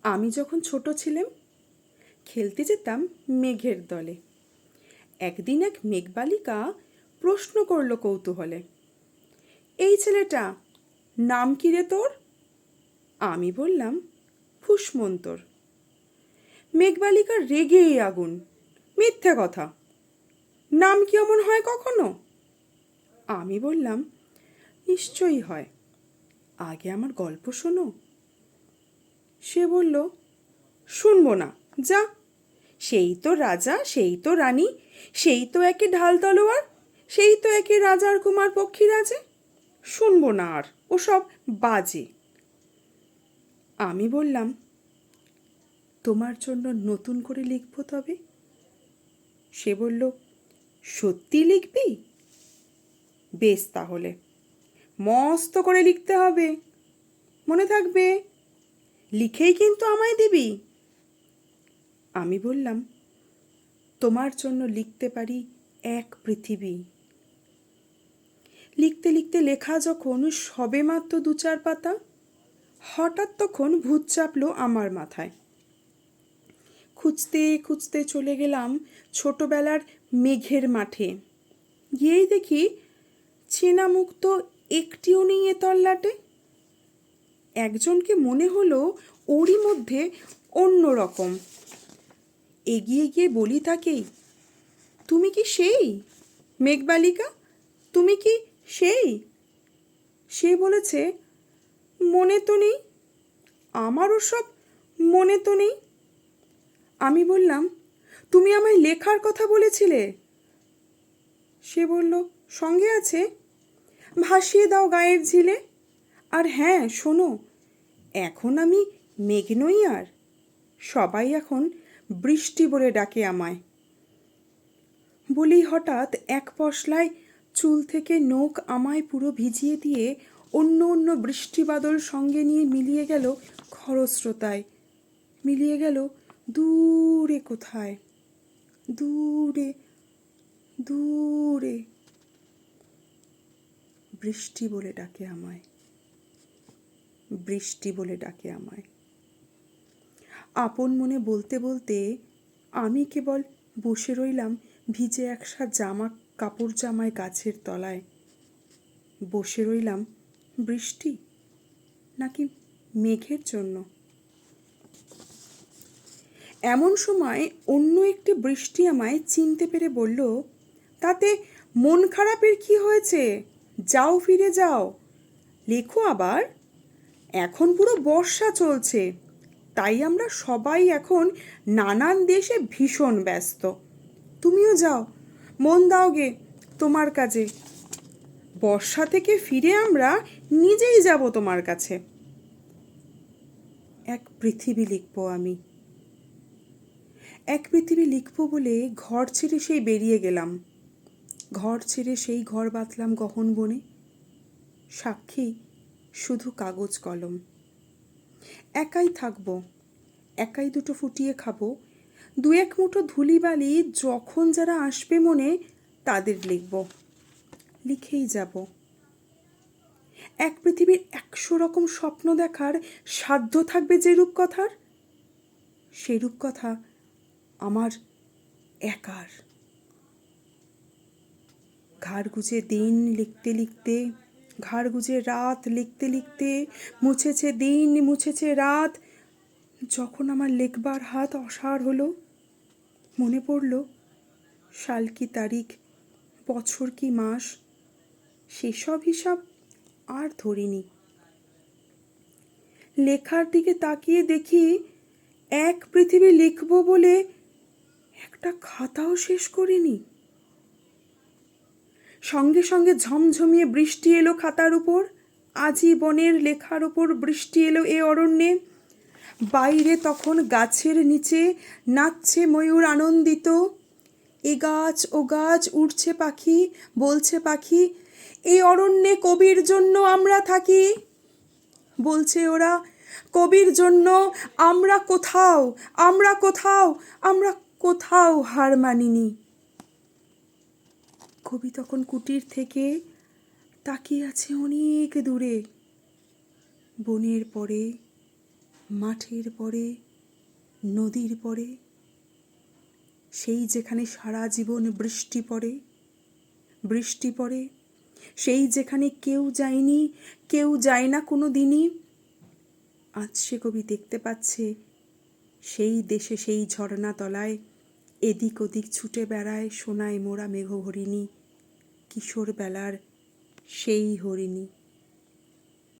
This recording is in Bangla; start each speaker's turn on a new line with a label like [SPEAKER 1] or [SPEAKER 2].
[SPEAKER 1] আমি যখন ছোট ছিলাম খেলতে যেতাম মেঘের দলে। একদিন এক মেঘবালিকা প্রশ্ন করল কৌতূহলে, এই ছেলেটা নাম কি রে তোর? আমি বললাম, ফুসমন্তর। মেঘবালিকা রেগেই আগুন, মিথ্যে কথা, নাম কি অমন হয় কখনো? আমি বললাম, নিশ্চয়ই হয়, আগে আমার গল্প শোনো। সে বলল, শুনবো না, যা, সেই তো রাজা, সেই তো রানী, সেই তো একে ঢাল তলোয়ার, সেই তো একে রাজার কুমার পক্ষীরাজে, শুনবো না আর, ওসব বাজে। আমি বললাম, তোমার জন্য নতুন করে লিখব তবে। সে বলল, সত্যি লিখবি? বেশ তাহলে, মস্ত করে লিখতে হবে, মনে থাকবে, লিখেই কিন্তু আমায় দিবি। আমি বললাম, তোমার জন্য লিখতে পারি এক পৃথিবী। লিখতে লিখতে লেখা যখন সবেমাত্র 2-4 পাতা, হঠাৎ তখন ভূত চাপলো আমার মাথায়। খুঁজতে খুঁজতে চলে গেলাম ছোটবেলার মেঘের মাঠে। গিয়েই দেখি চেনা মুখ তো একটিও নেই এ তল্লাটে। একজনকে মনে হলো ওরই মধ্যে অন্য রকম। এগিয়ে গিয়ে বলি তাকেই, তুমি কি সেই মেঘবালিকা? তুমি কি সেই? সে বলেছে, মনে তো নেই, আমারও সব মনে তো নেই। আমি বললাম, তুমি আমায় লেখার কথা বলেছিলে। সে বলল, সঙ্গে আছে, ভাসিয়ে দাও গায়ের ঝিলে। আর হ্যাঁ শোনো, এখন আমি মেঘ নই আর, সবাই এখন বৃষ্টি বলে ডাকে আমায়। বলেই হঠাৎ এক পশলায় চুল থেকে নখ আমায় পুরো ভিজিয়ে দিয়ে অন্য অন্য বৃষ্টি বাদল সঙ্গে নিয়ে মিলিয়ে গেল খরস্রোতায়, মিলিয়ে গেল দূরে কোথায়, দূরে দূরে। বৃষ্টি বলে ডাকে আমায়, বৃষ্টি বলে ডাকে আমায়। আপন মনে বলতে বলতে আমি কেবল বসে রইলাম ভিজে একসা কাপড় জামায় গাছের তলায়। বসে রইলাম বৃষ্টি নাকি মেঘের জন্য। এমন সময় অন্য একটি বৃষ্টি আমায় চিনতে পেরে বলল, তাতে মন খারাপের কি হয়েছে, যাও ফিরে যাও, লেখো আবার, এখন পুরো বর্ষা চলছে, তাই আমরা সবাই এখন নানান দেশে ভীষণ ব্যস্ত, তুমিও যাও, মন দাও গে তোমার কাজে, বর্ষা থেকে ফিরে আমরা নিজেই যাব তোমার কাছে। এক পৃথিবী লিখব আমি, এক পৃথিবী লিখব বলে ঘর ছেড়ে সেই বেরিয়ে গেলাম। ঘর ছেড়ে সেই ঘর বাঁধলাম গহন বনে, সাক্ষী শুধু কাগজ কলম। একাই থাকবো, একাই দুটো ফুটিয়ে খাবো, 2-1 মুঠো ধুলিবালি যখন যারা আসবে মনে তাদের লিখব, লিখেই যাব। এক পৃথিবীর 100 রকম স্বপ্ন দেখার সাধ্য থাকবে যে রূপকথার, সে রূপকথা আমার একার। ঘাড় গুজে দিন লিখতে লিখতে, ঘাড় গুজে রাত লিখতে লিখতে, মুছেছে দিন মুছেছে রাত, যখন আমার লেখবার হাত অসাড় হলো, মনে পড়ল সাল কি তারিখ, বছর কি মাস, সেসব হিসাব আর ধরিনি। লেখার দিকে তাকিয়ে দেখি এক পৃথিবী লিখব বলে একটা খাতাও শেষ করিনি। সঙ্গে সঙ্গে ঝমঝমিয়ে বৃষ্টি এলো খাতার উপর, আজীবনের লেখার উপর বৃষ্টি এলো এ অরণ্যে। বাইরে তখন গাছের নিচে নাচছে ময়ূর আনন্দিত, এ গাছ ও গাছ উড়ছে পাখি, বলছে পাখি, এই অরণ্যে কবির জন্য আমরা থাকি। বলছে ওরা, কবির জন্য আমরা কোথাও, আমরা কোথাও, আমরা কোথাও হার মানিনি। কবি তখন কুটির থেকে তাকিয়ে আছে অনেক দূরে, বনের পরে মাঠের পরে, নদীর পরে, সেই যেখানে সারা জীবন বৃষ্টি পড়ে, বৃষ্টি পড়ে, সেই যেখানে কেউ যায়নি, কেউ যায় না কোনো দিনই, আজ সে কবি দেখতে পাচ্ছে সেই দেশে সেই ঝর্ণা তলায় এদিক ওদিক ছুটে বেড়ায় সোনায় মোড়া মেঘ হরিণী, কিশোর বেলার সেই হরিণী।